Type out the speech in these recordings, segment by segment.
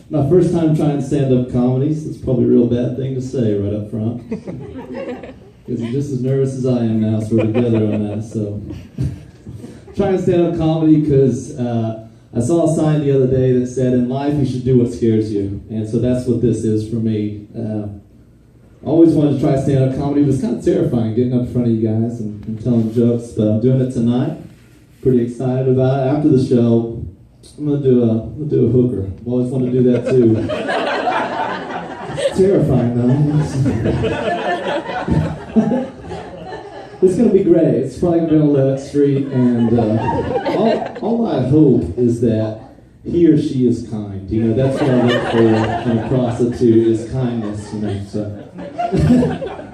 My first time trying stand-up comedy, so it's probably a real bad thing to say right up front. Because you're just as nervous as I am now, so we're together on that. So, trying stand-up comedy because I saw a sign the other day that said, in life you should do what scares you. And so that's what this is for me. I always wanted to try stand-up comedy. It was kind of terrifying getting up in front of you guys and telling jokes, but I'm doing it tonight. Pretty excited about it. After the show, I'm gonna do a hooker. I've always wanted to do that too. It's terrifying though. It's gonna be great. It's probably gonna be on 11th Street, and all I hope is that he or she is kind. You know, that's what I look for in a prostitute is kindness. You know, so.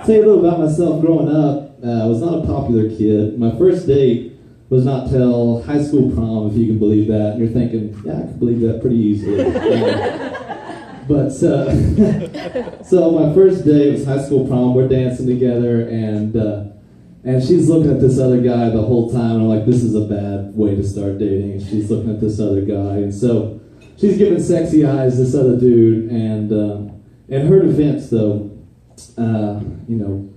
Tell you a little about myself. Growing up, I was not a popular kid. My first date was not till high school prom, if you can believe that. And you're thinking, yeah, I can believe that pretty easily. But so my first date was high school prom. We're dancing together, and she's looking at this other guy the whole time. And I'm like, this is a bad way to start dating. And she's looking at this other guy, and so she's giving sexy eyes to this other dude. And in her defense, though, you know,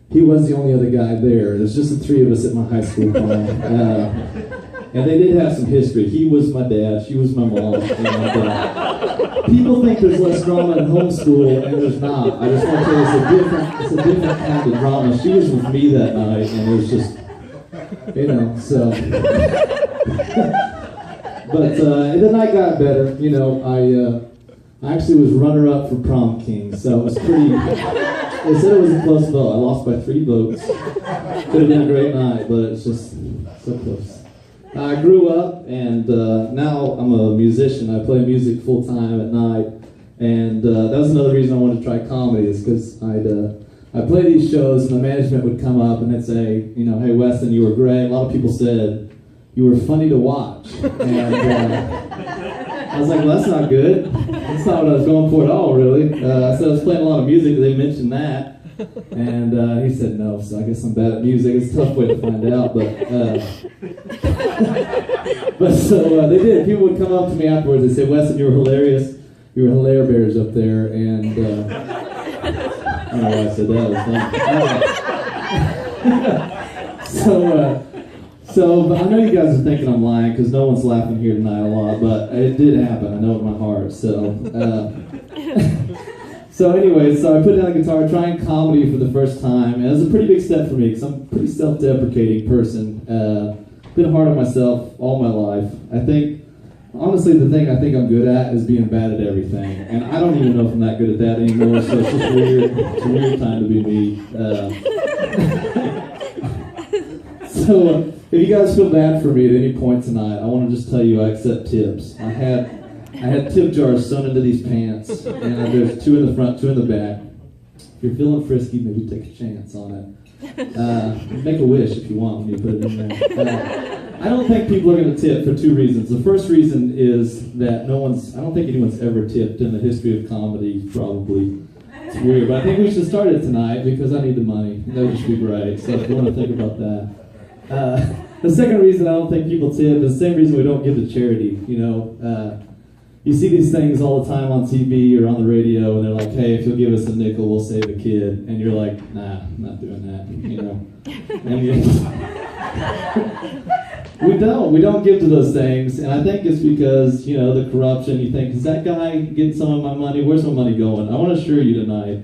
he was the only other guy there. There's just the three of us at my high school prom. And they did have some history. He was my dad, she was my mom. And, people think there's less drama in homeschool, and there's not. I just want to tell you, it's a different kind of drama. She was with me that night, and it was just, you know, so. But the night got better. You know, I actually was runner-up for prom king, so it was pretty. They said it was a close vote. I lost by 3 votes. Could have been a great night, but it's just so close. I grew up, and now I'm a musician. I play music full-time at night, and that was another reason I wanted to try comedy, is because I'd play these shows, and the management would come up and they'd say, you know, hey, Weston, you were great. A lot of people said you were funny to watch, and I was like, well, that's not good. That's not what I was going for at all, really. So I was playing a lot of music, they mentioned that. And he said no, so I guess I'm bad at music. It's a tough way to find out, but so they did. People would come up to me afterwards. They said, Weston, you were hilarious. You were hilaire bears up there, and I don't know why I said that. It was funny. So I know you guys are thinking I'm lying because no one's laughing here tonight a lot, but it did happen. I know it in my heart. So anyway, so I put down the guitar, trying comedy for the first time, and it was a pretty big step for me because I'm a pretty self-deprecating person. Been hard on myself all my life. I think, honestly, the thing I think I'm good at is being bad at everything, and I don't even know if I'm that good at that anymore. So it's just weird. It's a weird time to be me. So if you guys feel bad for me at any point tonight, I want to just tell you I accept tips. I had tip jars sewn into these pants, and there's 2 in the front, 2 in the back. If you're feeling frisky, maybe take a chance on it. Make a wish if you want when you put it in there. I don't think people are going to tip for 2 reasons. The first reason is that I don't think anyone's ever tipped in the history of comedy, probably. It's weird, but I think we should start it tonight because I need the money. That would just be great, so if you want to think about that. The second reason I don't think people tip is the same reason we don't give to charity. You know, you see these things all the time on TV or on the radio, and they're like, hey, if you'll give us a nickel, we'll save a kid. And you're like, nah, I'm not doing that, you know. And we don't give to those things, and I think it's because, you know, the corruption. You think, is that guy getting some of my money? Where's my money going? I want to assure you tonight,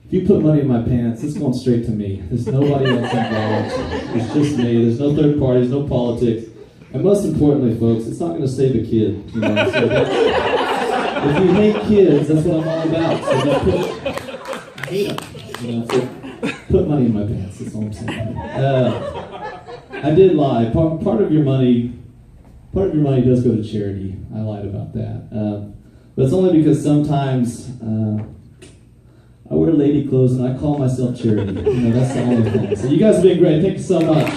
if you put money in my pants, it's going straight to me. There's nobody else involved. It's just me. There's no third parties, no politics. And most importantly, folks, it's not going to save a kid. You know? So if you hate kids, that's what I'm all about. So just I hate them. You know, so put money in my pants. That's all I'm saying. I did lie. Part of your money does go to charity. I lied about that. But it's only because sometimes I wear lady clothes and I call myself charity. You know, that's the only thing. So you guys have been great. Thank you so much.